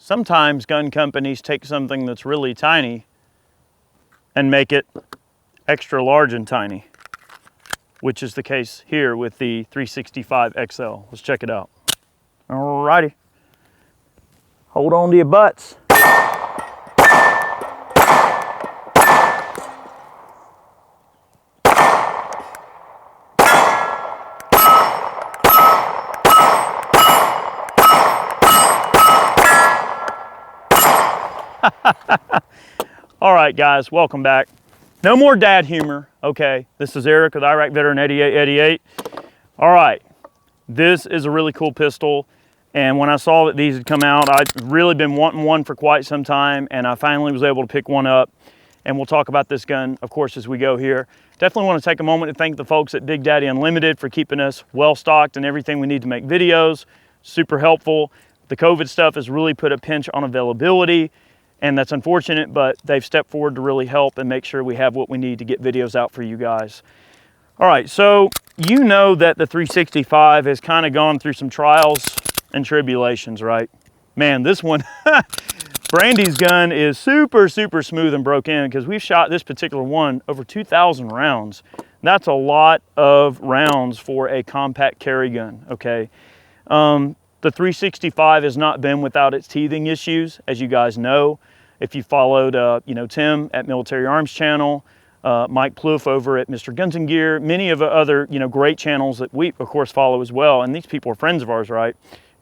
Sometimes gun companies take something that's really tiny and make it extra large and tiny, which is the case here with the 365XL. Let's check it out. Alrighty. Hold on to your butts. All right, guys, welcome back. No more dad humor, okay? This is Eric with Iraq Veteran 8888. All right, this is a really cool pistol, and when I saw that these had come out, I'd really been wanting one for quite some time, and I finally was able to pick one up, and we'll talk about this gun, of course, as we go here. Definitely want to take a moment to thank the folks at Big Daddy Unlimited for keeping us well-stocked and everything we need to make videos. Super helpful. The COVID stuff has really put a pinch on availability, and that's unfortunate, but they've stepped forward to really help and make sure we have what we need to get videos out for you guys. All right, so you know that the 365 has kind of gone through some trials and tribulations, right? Man, this one, Brandy's gun is super, super smooth and broke in because we've shot this particular one over 2,000 rounds. That's a lot of rounds for a compact carry gun, okay? The 365 has not been without its teething issues, as you guys know. If you followed, Tim at Military Arms Channel, Mike Plouffe over at Mr. Guns and Gear, many of the other, great channels that we, of course, follow as well. And these people are friends of ours, right?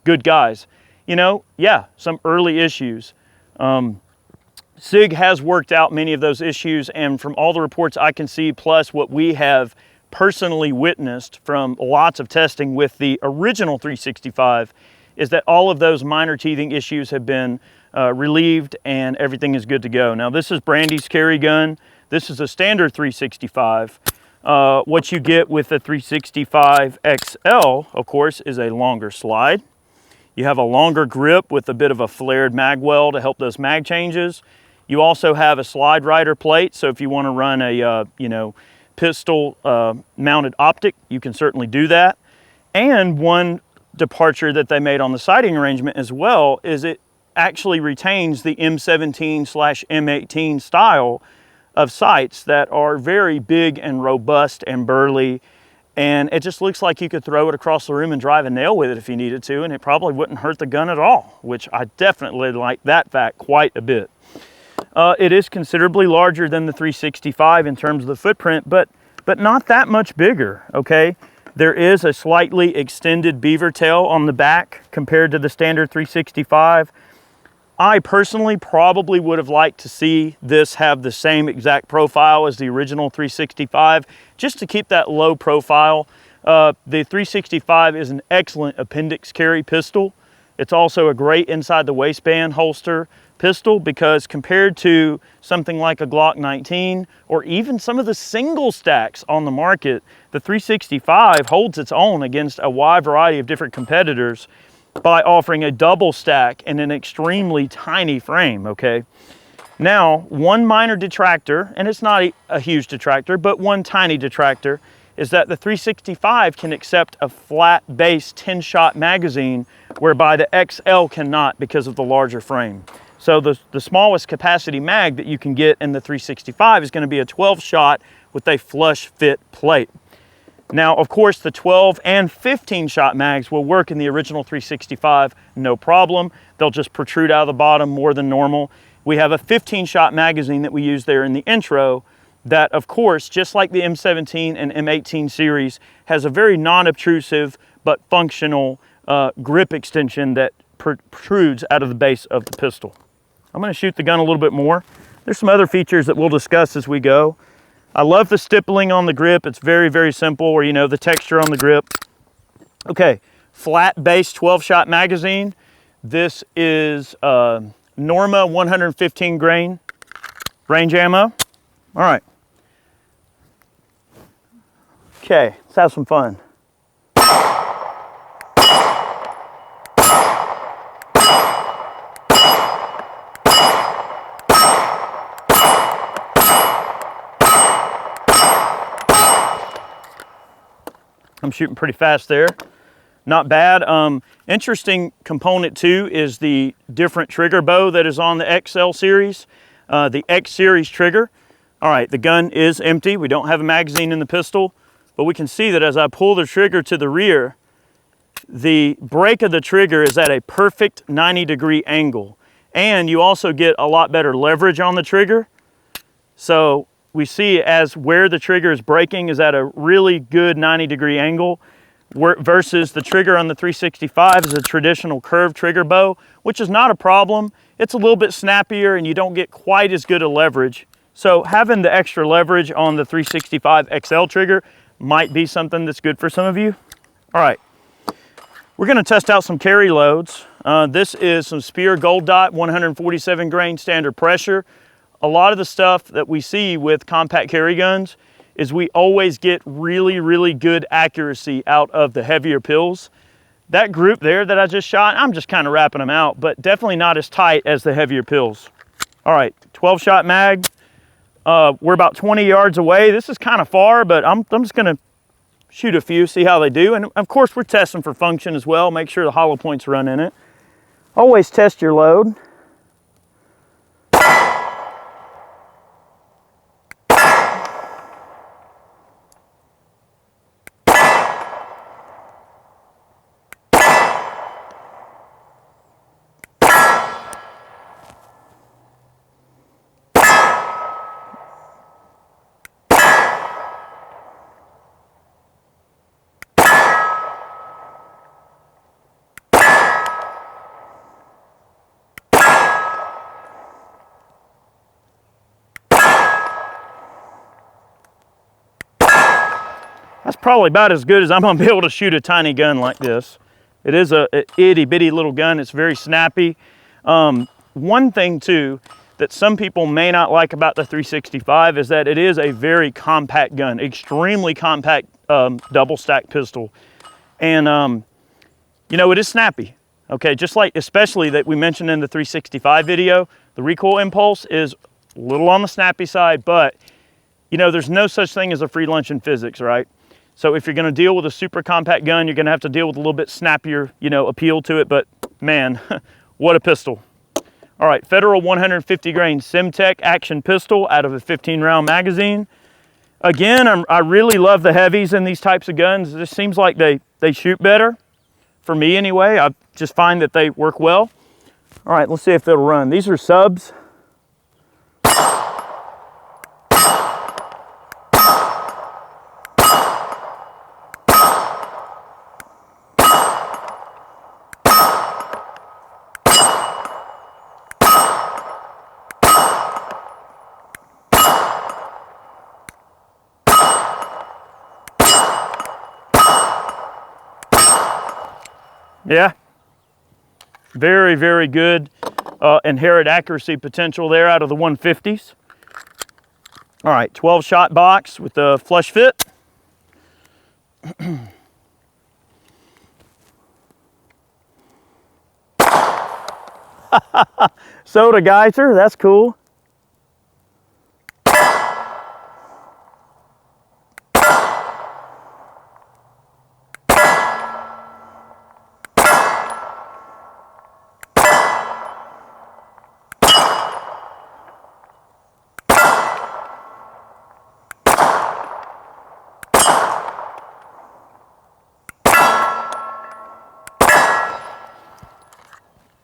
Good guys. Yeah, some early issues. Sig has worked out many of those issues, and from all the reports I can see, plus what we have personally witnessed from lots of testing with the original 365, is that all of those minor teething issues have been relieved and everything is good to go. Now, this is Brandy's carry gun. This is a standard 365. What you get with the 365XL, of course, is a longer slide. You have a longer grip with a bit of a flared mag well to help those mag changes. You also have a slide rider plate, so if you want to run a pistol mounted optic, you can certainly do that. And one departure that they made on the sighting arrangement as well is it actually retains the M17/M18 style of sights that are very big and robust and burly, and it just looks like you could throw it across the room and drive a nail with it if you needed to, and it probably wouldn't hurt the gun at all, which I definitely like that fact quite a bit. It is considerably larger than the 365 in terms of the footprint, but not that much bigger, okay? There is a slightly extended beaver tail on the back compared to the standard 365. I personally probably would have liked to see this have the same exact profile as the original 365, just to keep that low profile. The 365 is an excellent appendix carry pistol. It's also a great inside the waistband holster pistol because compared to something like a Glock 19 or even some of the single stacks on the market, the 365 holds its own against a wide variety of different competitors by offering a double stack in an extremely tiny frame, okay? Now, one minor detractor, and it's not a huge detractor, but one tiny detractor, is that the 365 can accept a flat base 10-shot magazine, whereby the XL cannot because of the larger frame. So the smallest capacity mag that you can get in the 365 is going to be a 12-shot with a flush fit plate. Now, of course, the 12 and 15-shot mags will work in the original 365, no problem. They'll just protrude out of the bottom more than normal. We have a 15-shot magazine that we use there in the intro that, of course, just like the M17 and M18 series, has a very non-obtrusive but functional grip extension that protrudes out of the base of the pistol. I'm going to shoot the gun a little bit more. There's some other features that we'll discuss as we go. I love the stippling on the grip. It's very, very simple, or the texture on the grip. Okay, flat base 12-shot magazine. This is Norma 115 grain range ammo. All right. Okay, let's have some fun. I'm shooting pretty fast there. not bad. Interesting component too is the different trigger bow that is on the XL series, the X series trigger. All right, the gun is empty. We don't have a magazine in the pistol, but we can see that as I pull the trigger to the rear, the break of the trigger is at a perfect 90-degree angle. And you also get a lot better leverage on the trigger. So we see as where the trigger is breaking is at a really good 90-degree angle, versus the trigger on the 365 is a traditional curved trigger bow, which is not a problem. It's a little bit snappier and you don't get quite as good a leverage. So having the extra leverage on the 365XL trigger might be something that's good for some of you. All right, we're gonna test out some carry loads. This is some Speer Gold Dot 147 grain standard pressure. A lot of the stuff that we see with compact carry guns is we always get really, really good accuracy out of the heavier pills. That group there that I just shot, I'm just kind of wrapping them out, but definitely not as tight as the heavier pills. All right, 12-shot mag. We're about 20 yards away. This is kind of far, but I'm just gonna shoot a few, see how they do. And of course, we're testing for function as well. Make sure the hollow points run in it. Always test your load. That's probably about as good as I'm gonna be able to shoot a tiny gun like this. It is a itty bitty little gun. It's very snappy. One thing too that some people may not like about the 365 is that it is a very compact gun, extremely compact double stack pistol. And you know, it is snappy. Okay, just like especially that we mentioned in the 365 video, the recoil impulse is a little on the snappy side, but you know, there's no such thing as a free lunch in physics, right? So if you're gonna deal with a super compact gun, you're gonna have to deal with a little bit snappier, you know, appeal to it, but man, what a pistol. All right, Federal 150 grain Semtech action pistol out of a 15-round magazine. Again, I really love the heavies in these types of guns. It just seems like they shoot better, for me anyway. I just find that they work well. All right, let's see if it'll run. These are subs. Yeah, very, very good inherent accuracy potential there out of the 150s. All right, 12-shot box with the flush fit. Soda geyser, that's cool.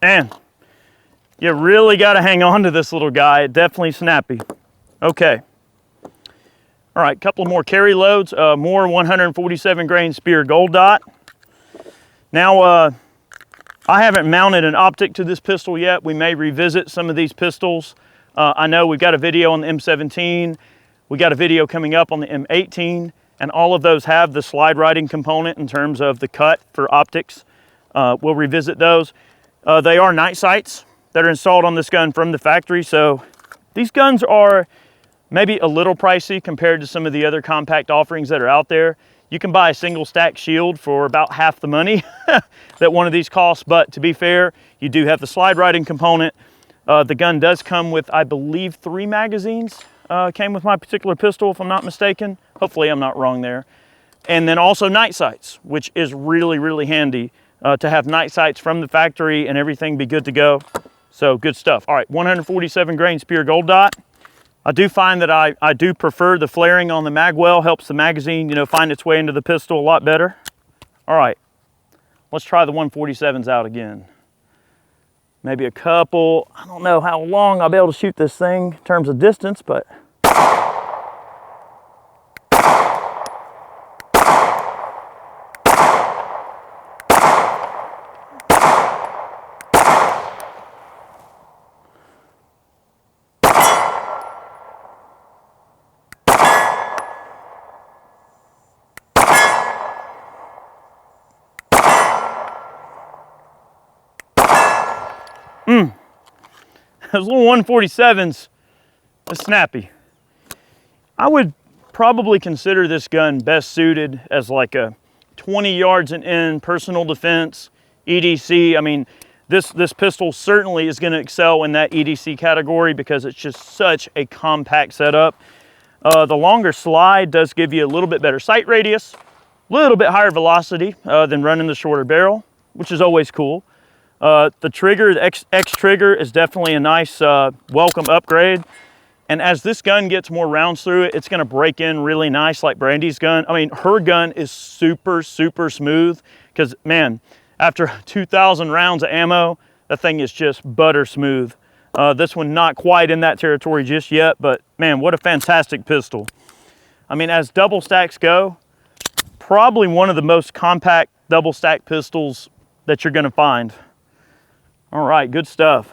Man, you really got to hang on to this little guy. Definitely snappy. Okay. All right, couple more carry loads. More 147 grain Speer Gold Dot. Now, I haven't mounted an optic to this pistol yet. We may revisit some of these pistols. I know we've got a video on the M17. We got a video coming up on the M18, and all of those have the slide riding component in terms of the cut for optics. We'll revisit those. They are night sights that are installed on this gun from the factory. So these guns are maybe a little pricey compared to some of the other compact offerings that are out there. You can buy a single stack shield for about half the money that one of these costs. But to be fair, you do have the slide riding component. The gun does come with, I believe, 3 magazines. Came with my particular pistol, if I'm not mistaken. Hopefully I'm not wrong there. And then also night sights, which is really, really handy to have night sights from the factory and everything be good to go. So good stuff. All right, 147 grains pure gold dot. I do find that I do prefer the flaring on the mag well, helps the magazine, you know, find its way into the pistol a lot better. All right, let's try the 147s out again. Maybe a couple, I don't know how long I'll be able to shoot this thing in terms of distance, but. Those little 147s are snappy. I would probably consider this gun best suited as like a 20 yards and in personal defense, EDC. I mean, this pistol certainly is going to excel in that EDC category because it's just such a compact setup. The longer slide does give you a little bit better sight radius, a little bit higher velocity than running the shorter barrel, which is always cool. The trigger, the X trigger, is definitely a nice welcome upgrade. And as this gun gets more rounds through it, it's gonna break in really nice like Brandy's gun. I mean, her gun is super, super smooth because, man, after 2,000 rounds of ammo, that thing is just butter smooth. This one not quite in that territory just yet, but man, what a fantastic pistol. I mean, as double stacks go, probably one of the most compact double stack pistols that you're gonna find. All right, good stuff.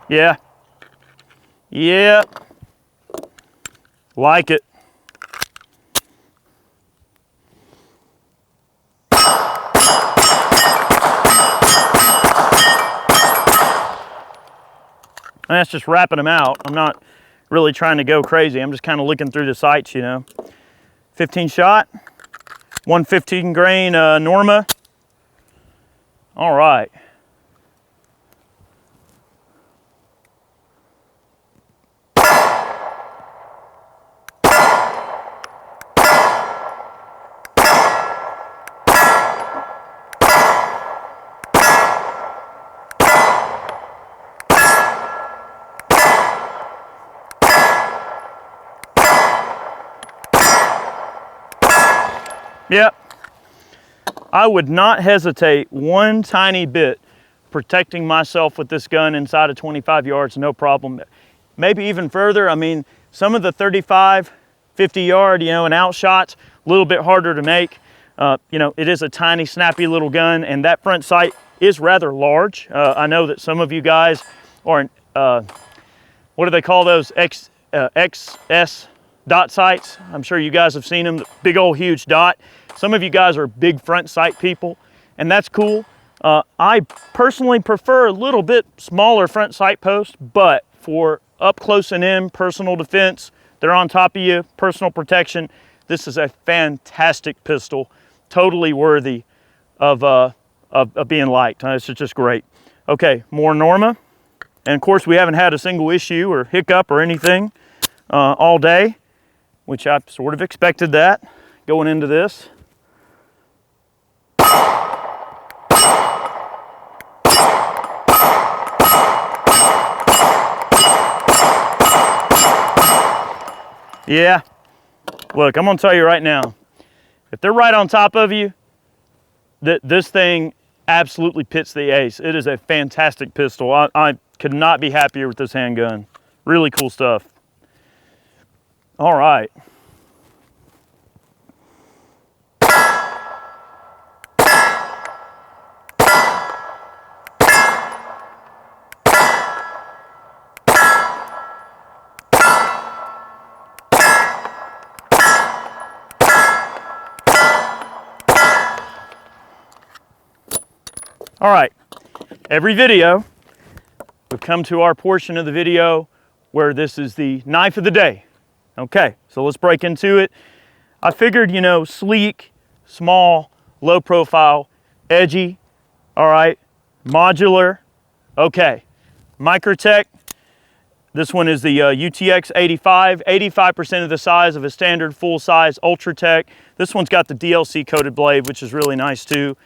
Yeah. Yeah. Like it. And that's just wrapping them out. I'm not really trying to go crazy. I'm just kind of looking through the sights, you know. 15 shot, 115 grain Norma. All right. Yep, I would not hesitate one tiny bit protecting myself with this gun inside of 25 yards, no problem. Maybe even further. I mean, some of the 35, 50 yard, you know, and out shots, a little bit harder to make. You know, it is a tiny, snappy little gun, and that front sight is rather large. I know that some of you guys are, what do they call those, XS dot sights? I'm sure you guys have seen them, the big old huge dot. Some of you guys are big front sight people, and that's cool. I personally prefer a little bit smaller front sight post, but for up close and in personal defense, they're on top of you, personal protection, this is a fantastic pistol, totally worthy of being liked. It's just great. Okay, more Norma. And of course, we haven't had a single issue or hiccup or anything all day, which I sort of expected that going into this. Yeah, look, I'm gonna tell you right now, if they're right on top of you, this thing absolutely pits the ace. It is a fantastic pistol. I could not be happier with this handgun. Really cool stuff. All right. All right, every video, we've come to our portion of the video where this is the knife of the day. Okay, so let's break into it. I figured, you know, sleek, small, low profile, edgy, all right, modular. Okay, Microtech. This one is the UTX 85, 85% of the size of a standard full-size Ultratech. This one's got the DLC coated blade, which is really nice too.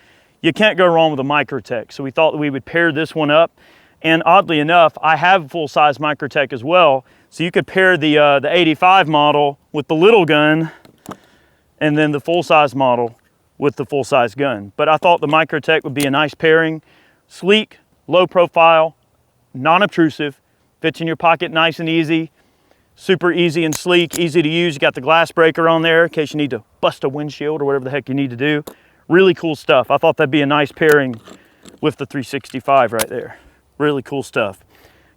You can't go wrong with a Microtech, so we thought that we would pair this one up. And oddly enough, I have full-size Microtech as well, so you could pair the 85 model with the little gun, and then the full-size model with the full-size gun. But I thought the Microtech would be a nice pairing. Sleek, low profile, non-obtrusive, fits in your pocket nice and easy, super easy and sleek, easy to use. You got the glass breaker on there in case you need to bust a windshield or whatever the heck you need to do. Really cool stuff. I thought that'd be a nice pairing with the 365 right there. Really cool stuff.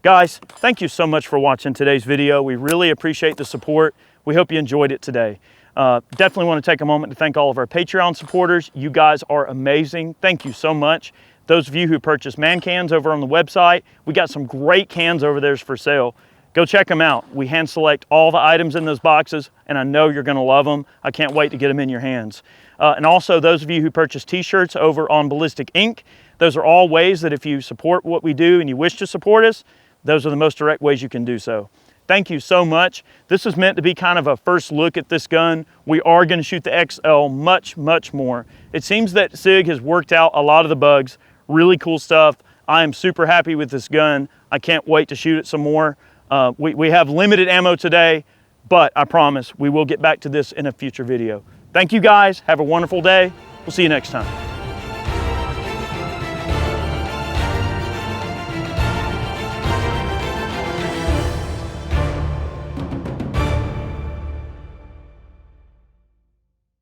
Guys, thank you so much for watching today's video. We really appreciate the support. We hope you enjoyed it today. Definitely want to take a moment to thank all of our Patreon supporters. You guys are amazing. Thank you so much. Those of you who purchase man cans over on the website, we got some great cans over there for sale. Go check them out. We hand select all the items in those boxes, and I know you're gonna love them. I can't wait to get them in your hands. And also those of you who purchase t-shirts over on Ballistic Ink, those are all ways that if you support what we do and you wish to support us, those are the most direct ways you can do so. Thank you so much. This is meant to be kind of a first look at this gun. We are gonna shoot the XL much, much more. It seems that Sig has worked out a lot of the bugs. Really cool stuff. I am super happy with this gun. I can't wait to shoot it some more. We have limited ammo today, but I promise we will get back to this in a future video. Thank you guys. Have a wonderful day. We'll see you next time.